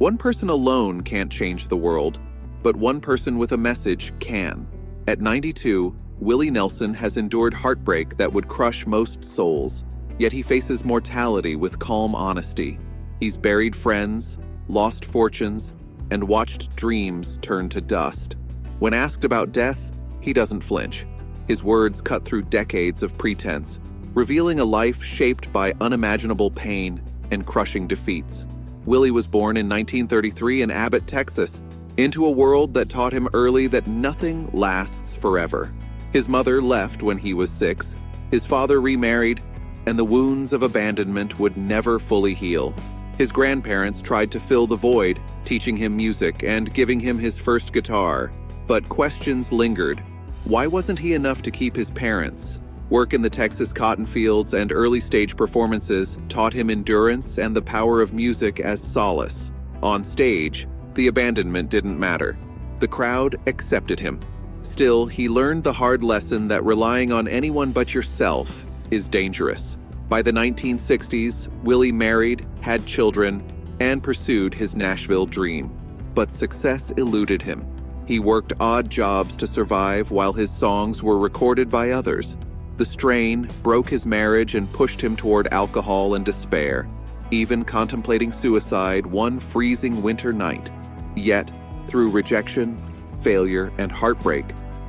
One person alone can't change the world, but one person with a message can. At 92, Willie Nelson has endured heartbreak that would crush most souls, yet he faces mortality with calm honesty. He's buried friends, lost fortunes, and watched dreams turn to dust. When asked about death, he doesn't flinch. His words cut through decades of pretense, revealing a life shaped by unimaginable pain and crushing defeats. Willie was born in 1933 in Abbott, Texas, into a world that taught him early that nothing lasts forever. His mother left when he was 6, his father remarried, and the wounds of abandonment would never fully heal. His grandparents tried to fill the void, teaching him music and giving him his first guitar, but questions lingered. Why wasn't he enough to keep his parents? Work in the Texas cotton fields and early-stage performances taught him endurance and the power of music as solace. On stage, the abandonment didn't matter. The crowd accepted him. Still, he learned the hard lesson that relying on anyone but yourself is dangerous. By the 1960s, Willie married, had children, and pursued his Nashville dream. But success eluded him. He worked odd jobs to survive while his songs were recorded by others. The strain broke his marriage and pushed him toward alcohol and despair, even contemplating suicide one freezing winter night. Yet, through rejection, failure, and heartbreak,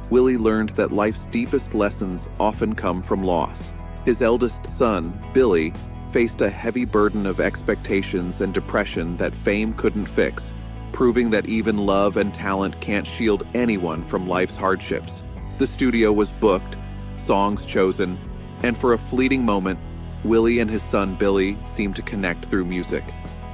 Willie learned that life's deepest lessons often come from loss. His eldest son, Billy, faced a heavy burden of expectations and depression that fame couldn't fix, proving that even love and talent can't shield anyone from life's hardships. The studio was booked, songs chosen, and for a fleeting moment, Willie and his son Billy seemed to connect through music.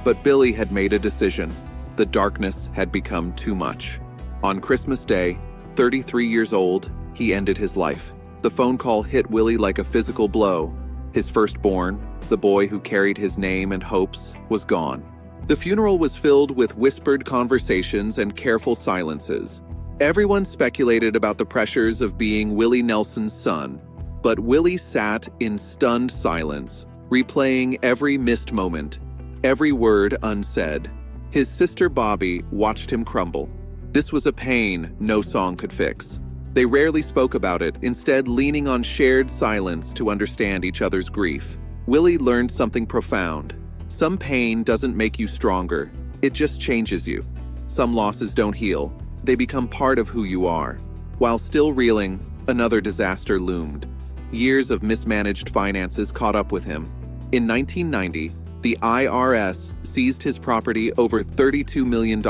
But Billy had made a decision. The darkness had become too much. On Christmas Day, 33 years old, he ended his life. The phone call hit Willie like a physical blow. His firstborn, the boy who carried his name and hopes, was gone. The funeral was filled with whispered conversations and careful silences. Everyone speculated about the pressures of being Willie Nelson's son, but Willie sat in stunned silence, replaying every missed moment, every word unsaid. His sister Bobby watched him crumble. This was a pain no song could fix. They rarely spoke about it, instead leaning on shared silence to understand each other's grief. Willie learned something profound. Some pain doesn't make you stronger, it just changes you. Some losses don't heal, they become part of who you are. While still reeling, another disaster loomed. Years of mismanaged finances caught up with him. In 1990, the IRS seized his property over $32 million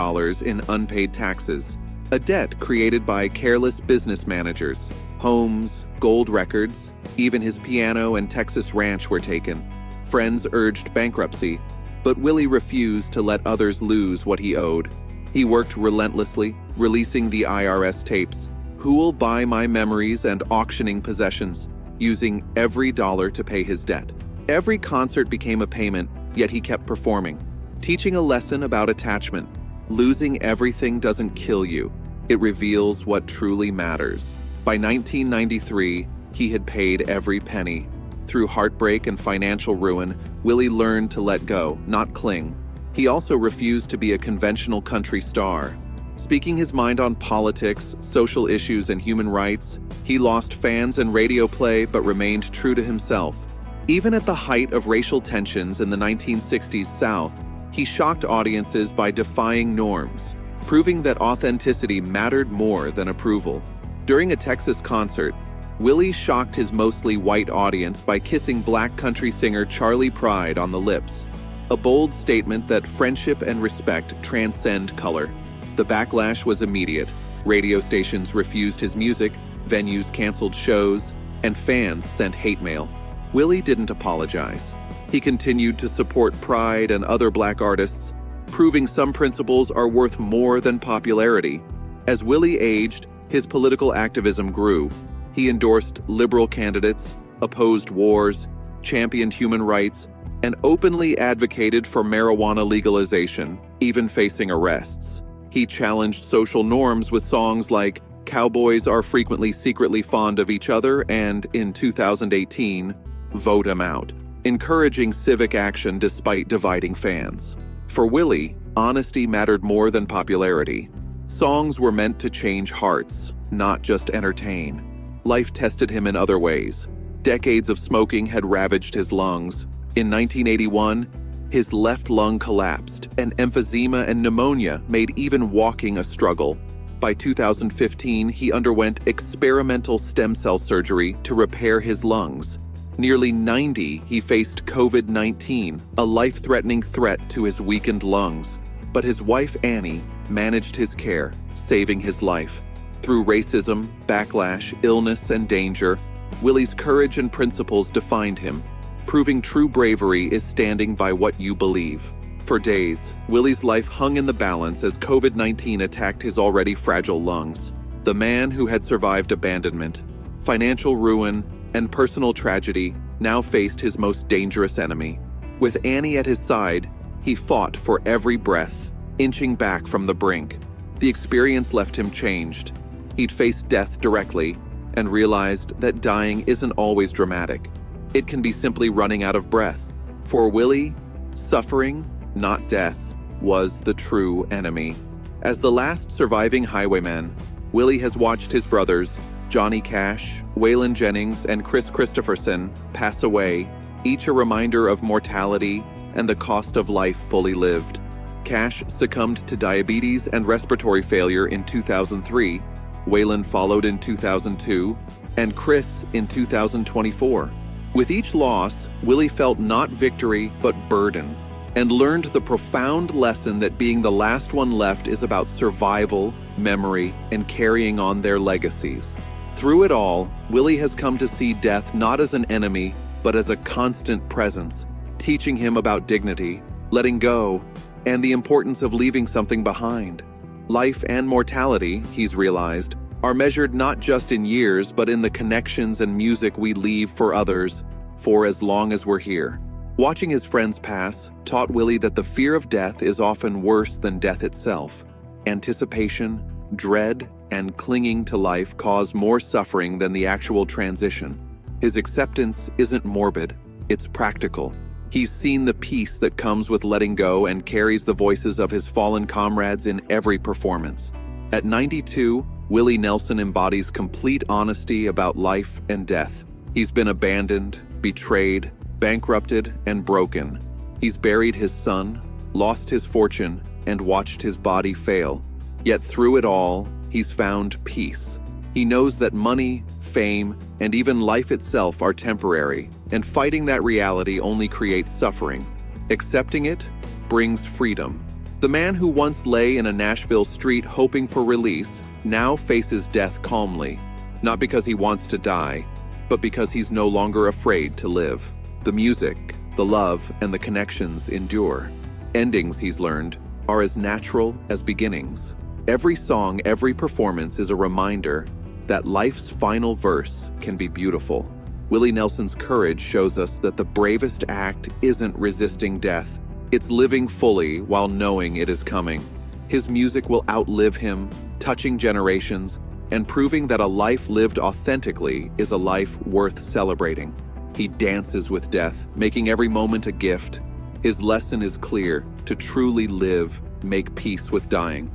in unpaid taxes, a debt created by careless business managers. Homes, gold records, even his piano and Texas ranch were taken. Friends urged bankruptcy, but Willie refused to let others lose what he owed. He worked relentlessly, releasing the IRS tapes, "Who'll Buy My Memories" and auctioning possessions, using every dollar to pay his debt. Every concert became a payment, yet he kept performing, teaching a lesson about attachment. Losing everything doesn't kill you, it reveals what truly matters. By 1993, he had paid every penny. Through heartbreak and financial ruin, Willie learned to let go, not cling. He also refused to be a conventional country star. Speaking his mind on politics, social issues, and human rights, he lost fans and radio play but remained true to himself. Even at the height of racial tensions in the 1960s South, he shocked audiences by defying norms, proving that authenticity mattered more than approval. During a Texas concert, Willie shocked his mostly white audience by kissing black country singer Charley Pride on the lips, a bold statement that friendship and respect transcend color. The backlash was immediate. Radio stations refused his music, venues canceled shows, and fans sent hate mail. Willie didn't apologize. He continued to support Pride and other black artists, proving some principles are worth more than popularity. As Willie aged, his political activism grew. He endorsed liberal candidates, opposed wars, championed human rights, and openly advocated for marijuana legalization, even facing arrests. He challenged social norms with songs like "Cowboys Are Frequently Secretly Fond of Each Other" and, in 2018, "Vote 'Em Out," encouraging civic action despite dividing fans. For Willie, Honesty mattered more than popularity. Songs were meant to change hearts, not just entertain. Life tested him in other ways. Decades of smoking had ravaged his lungs. In 1981, his left lung collapsed, and emphysema and pneumonia made even walking a struggle. By 2015, he underwent experimental stem cell surgery to repair his lungs. Nearly 90, he faced COVID-19, a life-threatening threat to his weakened lungs. But his wife, Annie, managed his care, saving his life. Through racism, backlash, illness, and danger, Willie's courage and principles defined him. Proving true bravery is standing by what you believe. For days, Willie's life hung in the balance as COVID-19 attacked his already fragile lungs. The man who had survived abandonment, financial ruin, and personal tragedy now faced his most dangerous enemy. With Annie at his side, he fought for every breath, inching back from the brink. The experience left him changed. He'd faced death directly and realized that dying isn't always dramatic. It can be simply running out of breath. For Willie, suffering, not death, was the true enemy. As the last surviving highwayman, Willie has watched his brothers, Johnny Cash, Waylon Jennings, and Kris Kristofferson, pass away, each a reminder of mortality and the cost of life fully lived. Cash succumbed to diabetes and respiratory failure in 2003, Waylon followed in 2002, and Kris in 2024. With each loss, Willie felt not victory but burden, and learned the profound lesson that being the last one left is about survival, memory, and carrying on their legacies. Through it all, Willie has come to see death not as an enemy, but as a constant presence, teaching him about dignity, letting go, and the importance of leaving something behind. Life and mortality, he's realized, are measured not just in years, but in the connections and music we leave for others, for as long as we're here. Watching his friends pass taught Willie that the fear of death is often worse than death itself. Anticipation, dread, and clinging to life cause more suffering than the actual transition. His acceptance isn't morbid, it's practical. He's seen the peace that comes with letting go and carries the voices of his fallen comrades in every performance. At 92, Willie Nelson embodies complete honesty about life and death. He's been abandoned, betrayed, bankrupted, and broken. He's buried his son, lost his fortune, and watched his body fail. Yet through it all, he's found peace. He knows that money, fame, and even life itself are temporary, and fighting that reality only creates suffering. Accepting it brings freedom. The man who once lay in a Nashville street hoping for release now faces death calmly, not because he wants to die, but because he's no longer afraid to live. The music, the love, and the connections endure. Endings, he's learned, are as natural as beginnings. Every song, every performance is a reminder that life's final verse can be beautiful. Willie Nelson's courage shows us that the bravest act isn't resisting death, it's living fully while knowing it is coming. His music will outlive him, touching generations, and proving that a life lived authentically is a life worth celebrating. He dances with death, making every moment a gift. His lesson is clear: to truly live, make peace with dying.